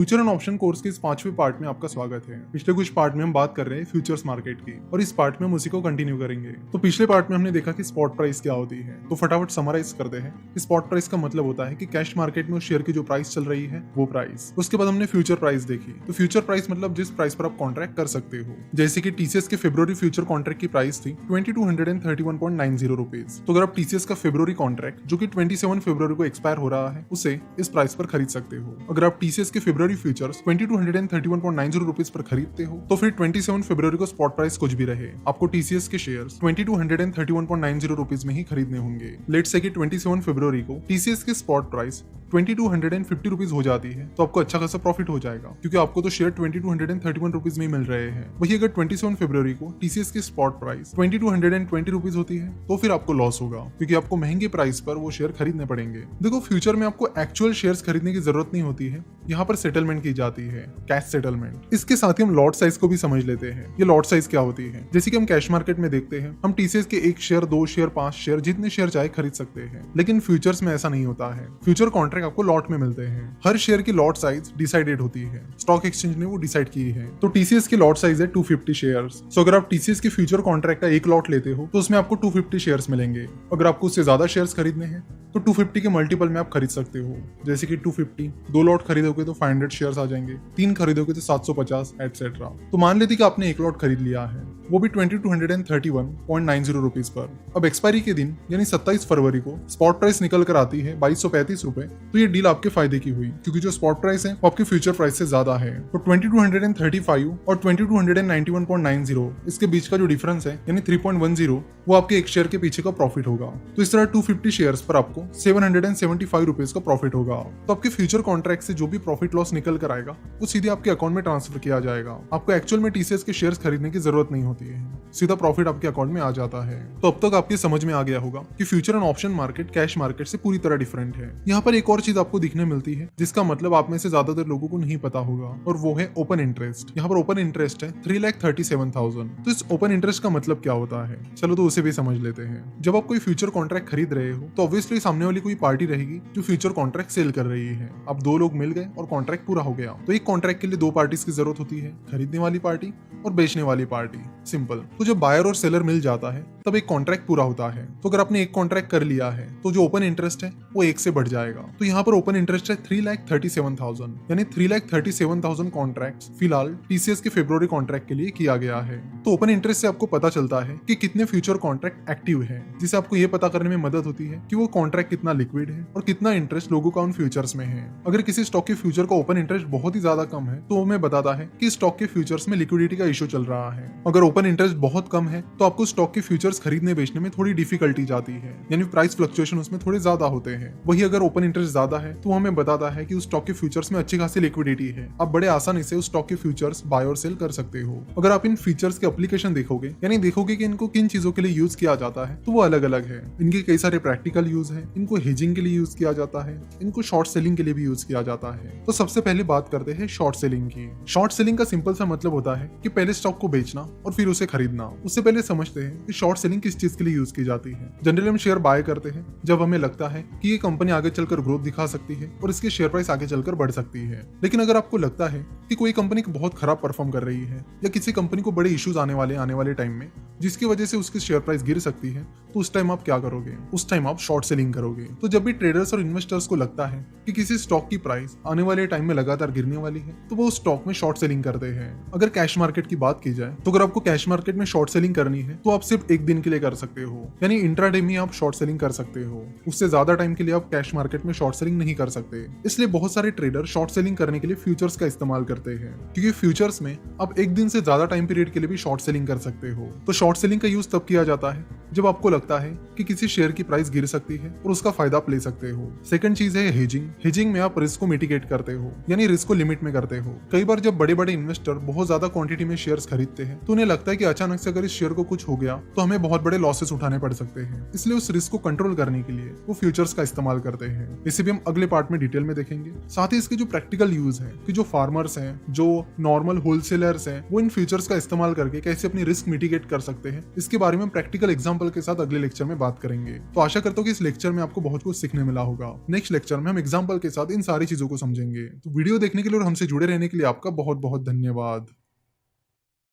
Future and option course के इस 5वें पार्ट में आपका स्वागत है। पिछले कुछ पार्ट में हम बात कर रहे हैं फ्यूचर्स मार्केट की और इस पार्ट में हम उसी को कंटिन्यू करेंगे। तो पिछले पार्ट में हमने देखा कि स्पॉट प्राइस क्या होती है, तो फटाफट समराइज करते हैं। स्पॉट प्राइस का मतलब होता है कि कैश मार्केट में उस शेयर की जो प्राइस चल रही है वो प्राइस। उसके बाद हमने फ्यूचर प्राइस देखी। तो फ्यूचर प्राइस मतलब जिस प्राइस पर आप कॉन्ट्रैक्ट कर सकते हो। जैसे कि टीसीएस के फरवरी फ्यूचर कॉन्ट्रैक्ट की प्राइस थी 2231.90 रुपीज। तो अगर आप टीसीएस का फरवरी कॉन्ट्रैक्ट जो कि 27 फरवरी को एक्सपायर हो रहा है उसे इस प्राइस पर खरीद सकते हो। अगर आप टीसीएस के फरवरी फ्यूचर्स 2231.90 रुपीज पर खरीदते हो तो फिर 27 फरवरी को स्पॉट प्राइस कुछ भी रहे, आपको टीसीएस के शेयर्स 2231.90 रुपीज में ही खरीदने होंगे। लेट्स से कि 27 फरवरी को टीसीएस की स्पॉट प्राइस 2250 रुपीज हो जाती है तो आपको अच्छा खासा प्रॉफिट हो जाएगा, क्योंकि आपको तो शेयर 2231 रुपीज में मिल रहे हैं। वही अगर 27 फरवरी को टीसीएस की स्पॉट प्राइस 2220 रुपीज होती है तो फिर आपको लॉस होगा, क्योंकि आपको महंगे प्राइस पर वो शेयर खरीदने पड़ेंगे। देखो, फ्यूचर में आपको एक्चुअल शेयर्स खरीदने की जरूरत नहीं होती है, यहाँ पर सेटलमेंट की जाती है, कैश सेटलमेंट। इसके साथ ही हम लॉट साइज को भी समझ लेते हैं। ये लॉट साइज क्या होती है? जैसे कि हम कैश मार्केट में देखते हैं, हम टीसीएस के 1 शेयर, 2 शेयर, 5 शेयर, जितने शेयर चाहे खरीद सकते हैं। लेकिन फ्यूचर्स में ऐसा नहीं होता है। फ्यूचर कॉन्ट्रैक्ट आपको लॉट में मिलते हैं। हर शेयर की लॉट साइज डिसाइडेड होती है, स्टॉक एक्सचेंज ने वो डिसाइड की है। तो टीसीएस की लॉट साइज है 250 शेयर्स। सो अगर आप टीसीएस के फ्यूचर कॉन्ट्रैक्ट का एक लॉट लेते हो तो उसमें आपको 250 शेयर्स मिलेंगे। अगर आपको उससे ज्यादा शेयर्स खरीदने हैं तो 250 के मल्टीपल में आप खरीद सकते हो। जैसे कि 250, 2 लॉट खरीदोगे तो 500 शेयर्स आ जाएंगे, 3 खरीदोगे तो 750 एटसेट्रा। तो मान लेते कि आपने एक लॉट खरीद लिया है, वो भी 2231.90 रुपीज पर। अब एक्सपायरी के दिन यानी 27 फरवरी को स्पॉट प्राइस निकल कर आती है 2235 रुपए। तो ये डील आपके फायदे की हुई, क्योंकि जो स्पॉट प्राइस है वो आपके फ्यूचर प्राइस से ज्यादा है। तो 2235 और 2291.90 इसके बीच का जो डिफरेंस है यानी 3.10 वो आपके एक शेयर के पीछे का प्रॉफिट होगा। तो इस तरह 250 शेयर्स पर आपको 775 रुपीज का प्रॉफिट होगा। तो आपके फ्यूचर कॉन्ट्रैक्ट से जो भी प्रॉफिट लॉस निकल कर आएगा वो सीधे आपके अकाउंट में ट्रांसफर किया जाएगा। आपको एक्चुअल में टीसीएस के शेयर्स खरीदने की जरूरत नहीं होती है, सीधा प्रॉफिट आपके अकाउंट में आ जाता है। तो अब तक आपके समझ में आ गया होगा कि future and option market cash market से पूरी तरह डिफरेंट है। यहाँ पर एक और चीज आपको दिखने मिलती है जिसका मतलब आप में से ज्यादातर लोगों को नहीं पता होगा, और वो है ओपन इंटरेस्ट। यहाँ पर ओपन इंटरेस्ट है 3,37,000। तो इस ओपन इंटरेस्ट का मतलब क्या होता है, चलो तो उसे भी समझ लेते हैं। जब आप कोई फ्यूचर कॉन्ट्रैक्ट खरीद रहे हो तो ऑब्वियसली सामने वाली कोई पार्टी रहेगी जो फ्यूचर कॉन्ट्रैक्ट सेल कर रही है। अब 2 लोग मिल गए और कॉन्ट्रैक्ट पूरा हो गया। तो एक कॉन्ट्रैक्ट के लिए 2 पार्टीज की जरूरत होती है, खरीदने वाली पार्टी और बेचने वाली पार्टी। सिंपल। तो जब बायर और सेलर मिल जाता है तब एक कॉन्ट्रैक्ट पूरा होता है। तो अगर आपने एक कॉन्ट्रैक्ट कर लिया है तो जो ओपन इंटरेस्ट है वो 1 से बढ़ जाएगा। तो यहाँ पर ओपन इंटरेस्ट है 3,37,000, यानी 3,37,000 कॉन्ट्रैक्ट फिलहाल टीसीएस के फरवरी कॉन्ट्रैक्ट के लिए किया गया है। तो ओपन इंटरेस्ट से आपको पता चलता है कि कितने फ्यूचर कॉन्ट्रैक्ट एक्टिव है, जिसे आपको ये पता करने में मदद होती है कि वो कॉन्ट्रैक्ट कितना लिक्विड है और कितना इंटरेस्ट लोगों का उन फ्यूचर्स में है। अगर किसी स्टॉक के फ्यूचर का ओपन इंटरेस्ट बहुत ही ज्यादा कम है तो वो हमें बताता है कि स्टॉक के फ्यूचर्स में लिक्विडिटी का इशू चल रहा है। अगर ओपन इंटरेस्ट बहुत कम है तो आपको स्टॉक के फ्यूचर्स खरीदने बेचने में थोड़ी डिफिकल्टी जाती है, यानी प्राइस फ्लक्चुएशन उसमें थोड़े ज्यादा होते हैं। वही अगर ओपन इंटरेस्ट ज्यादा है तो हमें बताता है कि उस स्टॉक के फ्यूचर्स में अच्छी खासी लिक्विडिटी है, आप बड़े आसानी से उस स्टॉक के फ्यूचर्स बाय और सेल कर सकते हो। अगर आप इन फीचर्स के एप्लीकेशन देखोगे, यानी देखोगे कि इनको किन चीजों के लिए यूज किया जाता है, तो वो अलग अलग है। इनके कई सारे प्रैक्टिकल यूज है, इनको हेजिंग के लिए यूज किया जाता है, इनको शॉर्ट सेलिंग के लिए भी यूज किया जाता है। तो सबसे पहले बात करते हैं शॉर्ट सेलिंग की। शॉर्ट सेलिंग का सिंपल सा मतलब होता है कि पहले स्टॉक को बेचना और फिर उसे खरीदना। उससे पहले समझते हैं कि शॉर्ट सेलिंग किस चीज के लिए यूज की जाती है। जनरली हम शेयर बाय करते हैं जब हमें लगता है कि ये कंपनी आगे चलकर ग्रोथ दिखा सकती है और इसके शेयर प्राइस आगे चलकर बढ़ सकती है। लेकिन अगर आपको लगता है कि कोई कंपनी बहुत खराब परफॉर्म कर रही है या किसी कंपनी को बड़े इश्यूज आने वाले टाइम में, जिसकी वजह से उसकी शेयर प्राइस गिर सकती है, तो उस टाइम आप क्या करोगे? उस टाइम आप शॉर्ट सेलिंग करोगे। तो जब भी ट्रेडर्स और इन्वेस्टर्स को लगता है कि किसी स्टॉक की प्राइस आने वाले टाइम में लगातार गिरने वाली है तो वो उस स्टॉक में शॉर्ट सेलिंग करते हैं। अगर कैश मार्केट की बात की जाए तो अगर आपको कैश मार्केट में शॉर्ट सेलिंग करनी है तो आप सिर्फ 1 दिन के लिए कर सकते हो, यानी इंट्राडे में आप शॉर्ट सेलिंग कर सकते हो। उससे ज्यादा टाइम के लिए आप कैश मार्केट में शॉर्ट सेलिंग नहीं कर सकते। इसलिए बहुत सारे ट्रेडर शॉर्ट सेलिंग करने के लिए फ्यूचर्स का इस्तेमाल करते हैं, क्योंकि फ्यूचर्स में आप 1 दिन से ज्यादा टाइम पीरियड के लिए भी शॉर्ट सेलिंग कर सकते हो। तो शॉर्ट सेलिंग का यूज तब किया जाता है जब आपको लगता है कि किसी शेयर की प्राइस गिर सकती है और उसका फायदा आप ले सकते हो। सेकंड चीज है हेजिंग। हेजिंग में आप रिस्क को मिटिगेट करते हो, यानी रिस्क को लिमिट में करते हो। कई बार जब बड़े बड़े इन्वेस्टर बहुत ज्यादा क्वांटिटी में शेयर्स खरीदते हैं तो उन्हें लगता है कि अचानक से अगर इस शेयर को कुछ हो गया तो हमें बहुत बड़े लॉसेस उठाने पड़ सकते हैं। इसलिए उस रिस्क को कंट्रोल करने के लिए वो फ्यूचर्स का इस्तेमाल करते हैं। इसे भी हम अगले पार्ट में डिटेल में देखेंगे। साथ ही इसके जो प्रैक्टिकल यूज है कि जो फार्मर्स हैं, हैं, जो नॉर्मल होलसेलर्स हैं, वो इन फ्यूचर्स का इस्तेमाल करके कैसे अपनी रिस्क मिटिगेट कर सकते हैं, इसके बारे में प्रैक्टिकल एग्जांपल के साथ अगले लेक्चर में बात करेंगे। तो आशा करता हूँ कि इस लेक्चर में आपको बहुत कुछ सीखने मिला होगा। नेक्स्ट लेक्चर में हम एग्जांपल के साथ इन सारी चीजों को समझेंगे। तो वीडियो देखने के लिए और हमसे जुड़े रहने के लिए आपका बहुत बहुत धन्यवाद।